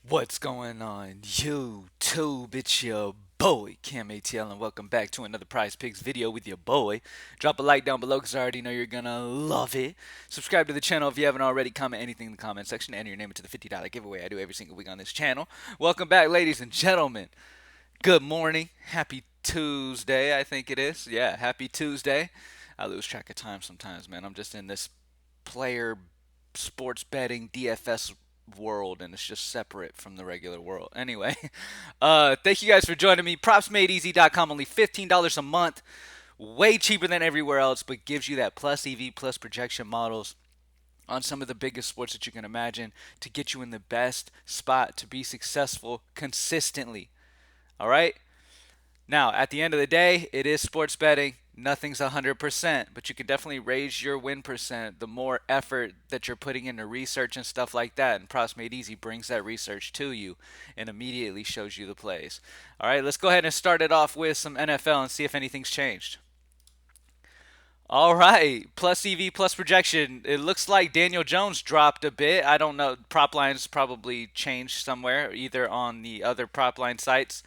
What's going on YouTube? It's your boy Cam ATL and welcome back to another Prize Picks video with your boy. Drop a like down below because I already know you're gonna love it. Subscribe to the channel if you haven't already. Comment anything in the comment section. Enter your name into the $50 giveaway I do every single week on this channel. Welcome back, ladies and gentlemen. Good morning. Happy Tuesday, I think it is. Yeah, happy Tuesday. I lose track of time sometimes, man. I'm just in this player sports betting DFS world and it's just separate from the regular world. Anyway, thank you guys for joining me. Propsmadeeasy.com, only $15 a month. Way cheaper than everywhere else, but gives you that plus EV plus projection models on some of the biggest sports that you can imagine to get you in the best spot to be successful consistently. All right? Now, at the end of the day, it is sports betting. Nothing's 100%, but you can definitely raise your win percent the more effort that you're putting into research and stuff like that. And Props Made Easy brings that research to you and immediately shows you the plays. All right, let's go ahead and start it off with some NFL and see if anything's changed. All right, plus EV plus projection. It looks like Daniel Jones dropped a bit. I don't know. Prop lines probably changed somewhere, either on the other prop line sites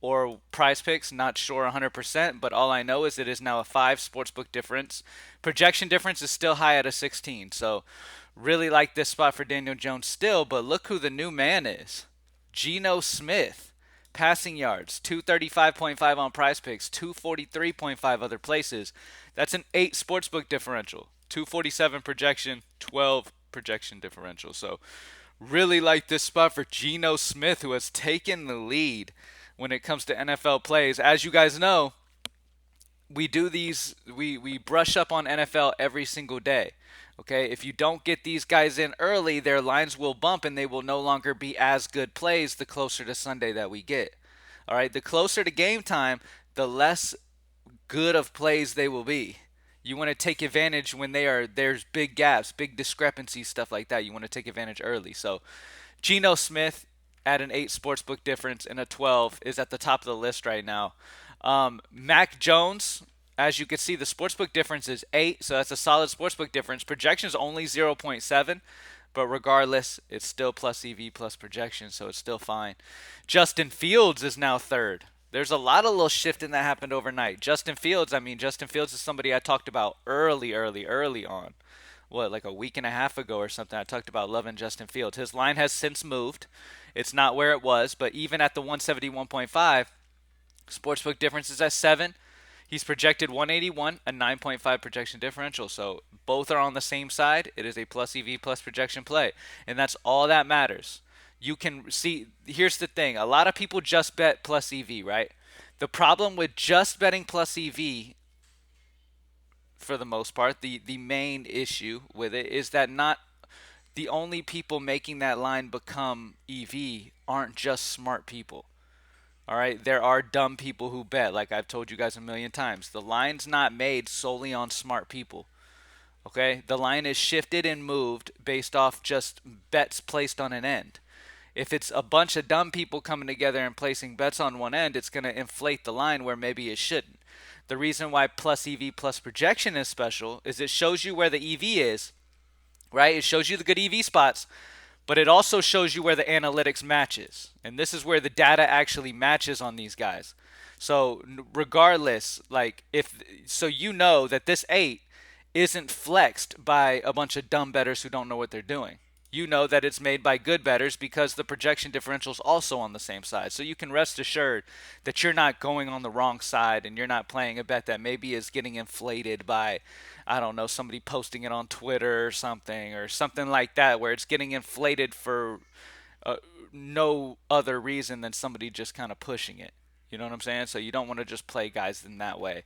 or prize picks. Not sure 100%, but all I know is it is now a 5 sportsbook difference. Projection difference is still high at a 16. So, really like this spot for Daniel Jones still, but look who the new man is. Geno Smith. Passing yards, 235.5 on prize picks, 243.5 other places. That's an 8 sportsbook differential. 247 projection, 12 projection differential. So, really like this spot for Geno Smith, who has taken the lead when it comes to NFL plays. As you guys know, we do these, we brush up on NFL every single day. Okay, if you don't get these guys in early, their lines will bump and they will no longer be as good plays the closer to Sunday that we get. All right, the closer to game time, the less good of plays they will be. You want to take advantage when there's big gaps, big discrepancies, stuff like that. You want to take advantage early. So, Geno Smith at an 8 sportsbook difference and a 12 is at the top of the list right now. Mac Jones, as you can see, the sportsbook difference is 8, so that's a solid sportsbook difference. Projection is only 0.7, but regardless, it's still plus EV plus projection, so it's still fine. Justin Fields is now third. There's a lot of little shifting that happened overnight. Justin Fields is somebody I talked about early on. What, like a week and a half ago or something, I talked about loving Justin Fields. His line has since moved. It's not where it was, but even at the 171.5, sportsbook difference is at 7. He's projected 181, a 9.5 projection differential. So both are on the same side. It is a plus EV plus projection play. And that's all that matters. You can see, here's the thing, a lot of people just bet plus EV, right? The problem with just betting plus EV, for the most part, the main issue with it is that not the only people making that line become EV aren't just smart people. All right, there are dumb people who bet, like I've told you guys a million times. The line's not made solely on smart people. Okay, the line is shifted and moved based off just bets placed on an end. If it's a bunch of dumb people coming together and placing bets on one end, it's going to inflate the line where maybe it shouldn't. The reason why plus EV plus projection is special is it shows you where the EV is, right? It shows you the good EV spots, but it also shows you where the analytics matches. And this is where the data actually matches on these guys. So regardless, like if so you know that this 8 isn't flexed by a bunch of dumb bettors who don't know what they're doing. You know that it's made by good bettors because the projection differential is also on the same side. So you can rest assured that you're not going on the wrong side and you're not playing a bet that maybe is getting inflated by, I don't know, somebody posting it on Twitter or something like that, where it's getting inflated for uh, no other reason than somebody just kind of pushing it. You know what I'm saying? So you don't want to just play guys in that way.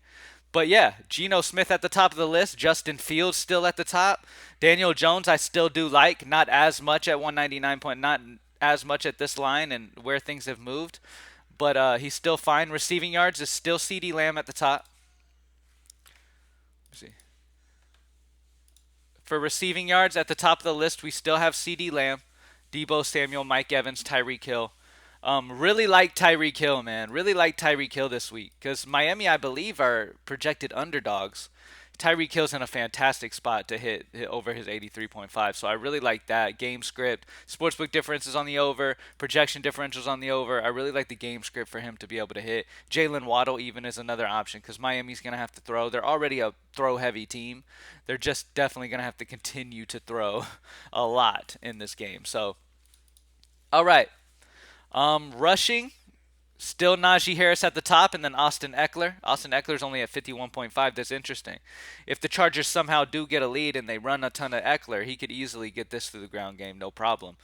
But yeah, Geno Smith at the top of the list. Justin Fields still at the top. Daniel Jones I still do like, not as much at 199 point, not as much at this line and where things have moved, but he's still fine. Receiving yards is still CeeDee Lamb at the top. Let's see. For receiving yards at the top of the list, we still have CeeDee Lamb, Debo Samuel, Mike Evans, Tyreek Hill. Really like Tyreek Hill, man. Really like Tyreek Hill this week because Miami, I believe, are projected underdogs Tyreek Hill's in a fantastic spot to hit over his 83.5. So I really like that. Game script, sportsbook differences on the over, projection differentials on the over. I really like the game script for him to be able to hit. Jalen Waddle even is another option because Miami's going to have to throw. They're already a throw-heavy team. They're just definitely going to have to continue to throw a lot in this game. So, all right. Rushing. Still Najee Harris at the top, and then Austin Eckler. Austin Eckler's only at 51.5. That's interesting. If the Chargers somehow do get a lead and they run a ton of Eckler, he could easily get this through the ground game, no problem.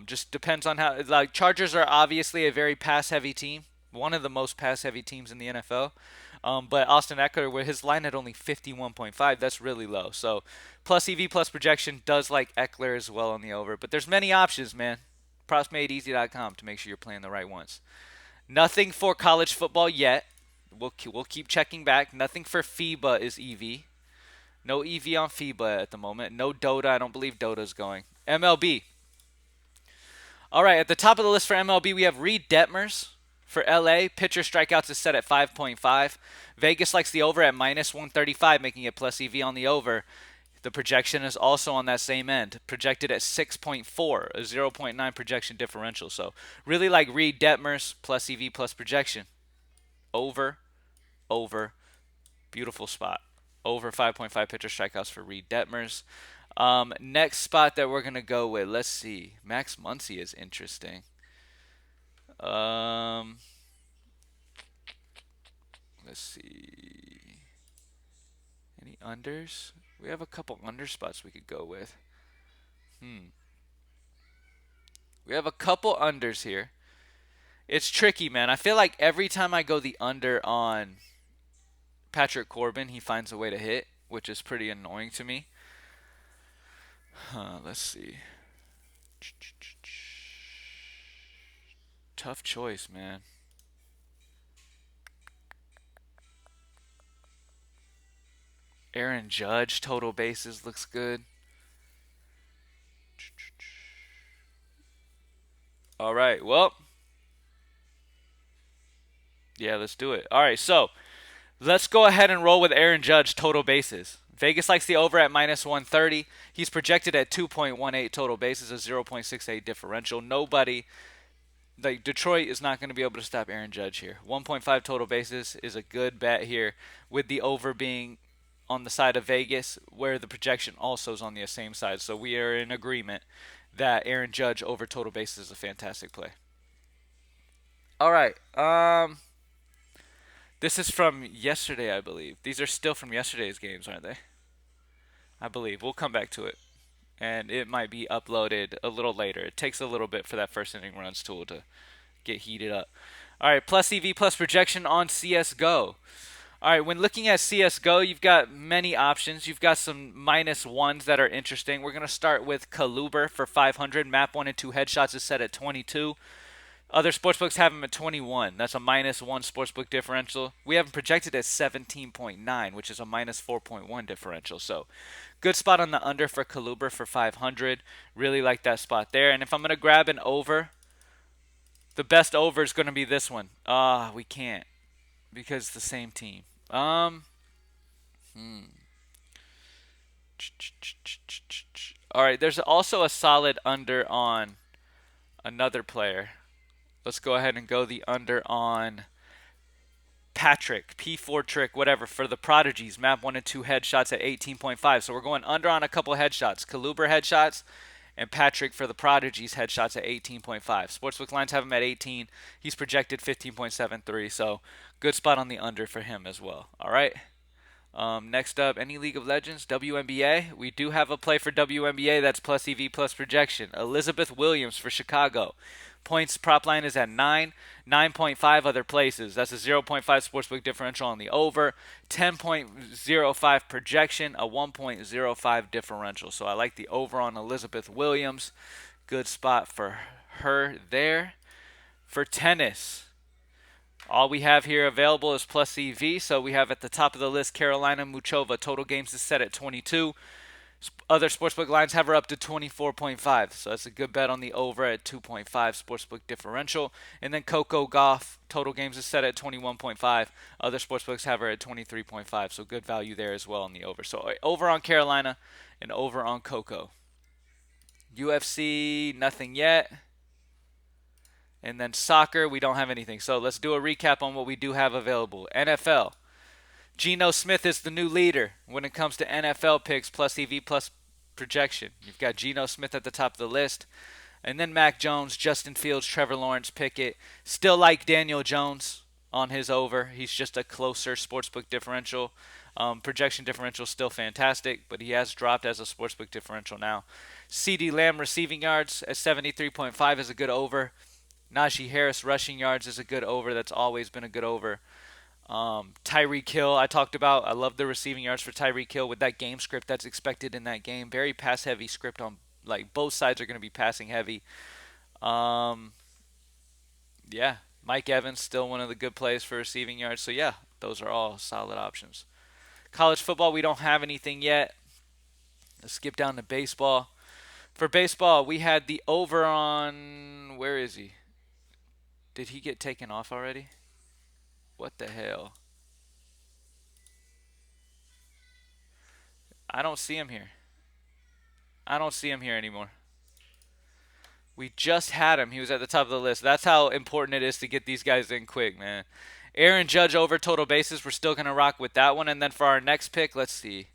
Just depends on how. Like Chargers are obviously a very pass-heavy team, one of the most pass-heavy teams in the NFL. But Austin Eckler, with his line at only 51.5, that's really low. So plus EV plus projection does like Eckler as well on the over. But there's many options, man. PropsMadeEasy.com to make sure you're playing the right ones. Nothing for college football yet. We'll keep checking back. Nothing for Fiba is EV. No EV on Fiba at the moment. No Dota. I don't believe Dota's going. MLB. All right, at the top of the list for MLB, we have Reed Detmers for LA. Pitcher strikeouts is set at 5.5. Vegas likes the over at minus 135, making it plus EV on the over. The projection is also on that same end, projected at 6.4, a 0.9 projection differential. So really like Reed Detmers plus EV plus projection. Over, beautiful spot. Over 5.5 pitcher strikeouts for Reed Detmers. Next spot that we're going to go with, let's see. Max Muncy is interesting. Let's see. Any unders? We have a couple under spots we could go with. We have a couple unders here. It's tricky, man. I feel like every time I go the under on Patrick Corbin, he finds a way to hit, which is pretty annoying to me. Let's see. Tough choice, man. Aaron Judge, total bases, looks good. All right, well. Yeah, let's do it. All right, so let's go ahead and roll with Aaron Judge, total bases. Vegas likes the over at minus 130. He's projected at 2.18 total bases, a 0.68 differential. Nobody, like Detroit is not going to be able to stop Aaron Judge here. 1.5 total bases is a good bet here, with the over being on the side of Vegas, where the projection also is on the same side. So we are in agreement that Aaron Judge over total bases is a fantastic play. All right. This is from yesterday, I believe. These are still from yesterday's games, aren't they? I believe. We'll come back to it. And it might be uploaded a little later. It takes a little bit for that first inning runs tool to get heated up. All right, plus EV plus projection on Csgo. All right, when looking at Csgo, you've got many options. You've got some minus ones that are interesting. We're going to start with Kaluber for 500. Map 1 and 2 headshots is set at 22. Other sportsbooks have him at 21. That's a minus 1 sportsbook differential. We have him projected at 17.9, which is a minus 4.1 differential. So good spot on the under for Kaluber for 500. Really like that spot there. And if I'm going to grab an over, the best over is going to be this one. We can't because it's the same team. All right, there's also a solid under on another player. Let's go ahead and go the under on Patrick, P4 trick, whatever, for the Prodigies. Map 1 and 2 headshots at 18.5. So we're going under on a couple headshots. Kaluber headshots and Patrick for the Prodigies headshots at 18.5. Sportsbook lines have him at 18. He's projected 15.73. So good spot on the under for him as well. All right. Next up, any League of Legends, Wnba. We do have a play for Wnba that's plus EV plus projection. Elizabeth Williams for Chicago. Points prop line is at 9, 9.5 other places. That's a 0.5 sportsbook differential on the over, 10.05 projection, a 1.05 differential. So I like the over on Elizabeth Williams. Good spot for her there. For tennis, all we have here available is plus EV. So we have at the top of the list Carolina Muchova. Total games is set at 22. Other sportsbook lines have her up to 24.5, so that's a good bet on the over at 2.5 sportsbook differential. And then Coco Golf total games is set at 21.5. Other sportsbooks have her at 23.5, so good value there as well on the over. So over on Carolina and over on Coco. UFC, nothing yet. And then soccer, we don't have anything. So let's do a recap on what we do have available. NFL. Geno Smith is the new leader when it comes to NFL picks plus EV plus projection. You've got Geno Smith at the top of the list. And then Mac Jones, Justin Fields, Trevor Lawrence, Pickett. Still like Daniel Jones on his over. He's just a closer sportsbook differential. Projection differential still fantastic, but he has dropped as a sportsbook differential now. CeeDee Lamb receiving yards at 73.5 is a good over. Najee Harris rushing yards is a good over. That's always been a good over. Tyreek Hill, I talked about. I love the receiving yards for Tyreek Hill with that game script that's expected in that game. Very pass heavy script on, like, both sides are going to be passing heavy. Um, yeah, Mike Evans still one of the good plays for receiving yards. So yeah, those are all solid options. College football, we don't have anything yet. Let's skip down to baseball. For baseball, we had the over on, where is he? Did he get taken off already? What the hell? I don't see him here. I don't see him here anymore. We just had him. He was at the top of the list. That's how important it is to get these guys in quick, man. Aaron Judge over total bases. We're still going to rock with that one. And then for our next pick, let's see.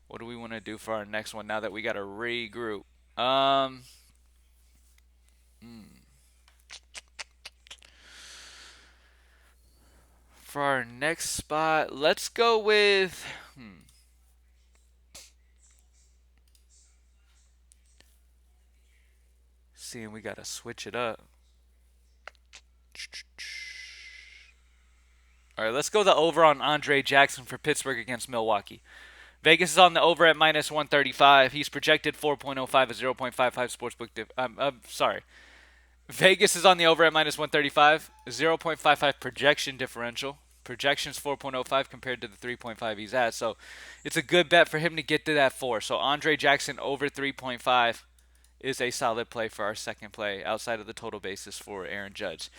What do we want to do for our next one now that we got to regroup? Um, for our next spot, let's go with... Seeing we got to switch it up. All right, let's go the over on Andre Jackson for Pittsburgh against Milwaukee. Vegas is on the over at minus 135. He's projected 4.05, a 0.55 sportsbook. Sorry. Vegas is on the over at minus 135, 0.55 projection differential. Projection's 4.05 compared to the 3.5 he's at. So it's a good bet for him to get to that 4. So Andre Jackson over 3.5 is a solid play for our second play outside of the total basis for Aaron Judge.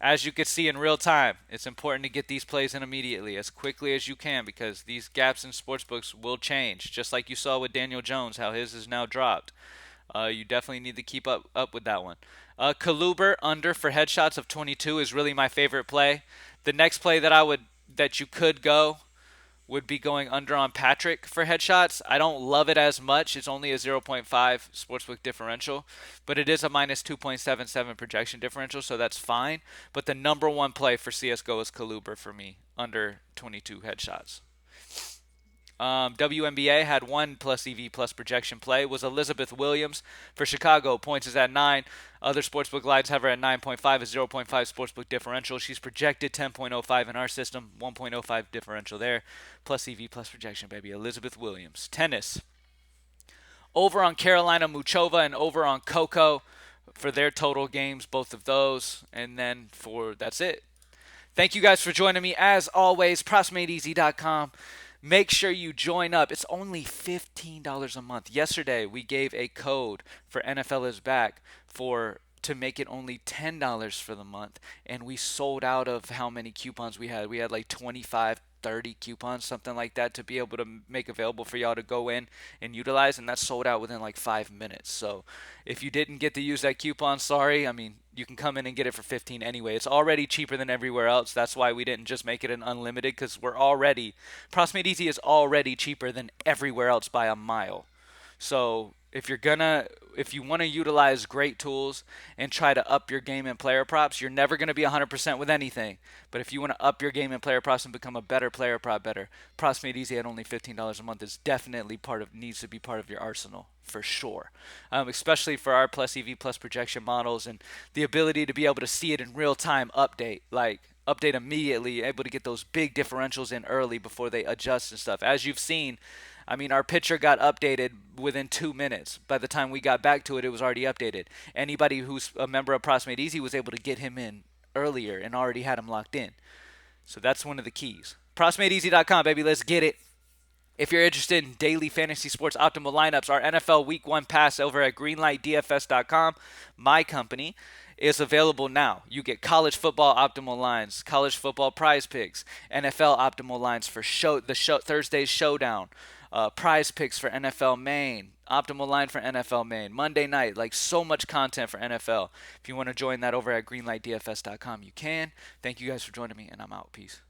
As you can see in real time, it's important to get these plays in immediately, as quickly as you can, because these gaps in sportsbooks will change, just like you saw with Daniel Jones, how his is now dropped. You definitely need to keep up with that one. Kaluber under for headshots of 22 is really my favorite play. The next play that you could go would be going under on Patrick for headshots. I don't love it as much. It's only a 0.5 sportsbook differential, but it is a minus 2.77 projection differential, so that's fine. But the number one play for CSGO is Kaluber for me, under 22 headshots. WNBA had one plus EV plus projection play. Was Elizabeth Williams for Chicago. Points is at 9. Other sportsbook lines have her at 9.5, a 0.5 sportsbook differential. She's projected 10.05 in our system, 1.05 differential there. Plus EV plus projection, baby. Elizabeth Williams. Tennis. Over on Carolina Muchova and over on Coco for their total games, both of those. And then that's it. Thank you guys for joining me. As always, PropsMadeEasy.com. Make sure you join up. It's only $15 a month. Yesterday, we gave a code for NFL is Back to make it only $10 for the month, and we sold out of how many coupons we had. We had like 25, 30 coupons, something like that, to be able to make available for y'all to go in and utilize, and that sold out within like 5 minutes. So if you didn't get to use that coupon, sorry. I mean, you can come in and get it for 15 anyway. It's already cheaper than everywhere else. That's why we didn't just make it an unlimited, because Props Made Easy is already cheaper than everywhere else by a mile. So if you want to utilize great tools and try to up your game in player props, you're never going to be 100% with anything. But if you want to up your game in player props and become a better player prop better, Props Made Easy at only $15 a month is definitely needs to be part of your arsenal for sure. Especially for our plus EV plus projection models and the ability to be able to see it in real time, update immediately, able to get those big differentials in early before they adjust and stuff. As you've seen, I mean, our picture got updated within 2 minutes. By the time we got back to it, it was already updated. Anybody who's a member of Props Made Easy was able to get him in earlier and already had him locked in. So that's one of the keys. PropsMadeEasy.com, baby. Let's get it. If you're interested in daily fantasy sports optimal lineups, our NFL Week 1 pass over at greenlightdfs.com, my company, is available now. You get college football optimal lines, college football prize picks, NFL optimal lines for Thursday's showdown, prize picks for NFL main, optimal line for NFL main, Monday night, like so much content for NFL. If you want to join that over at greenlightdfs.com, you can. Thank you guys for joining me, and I'm out. Peace.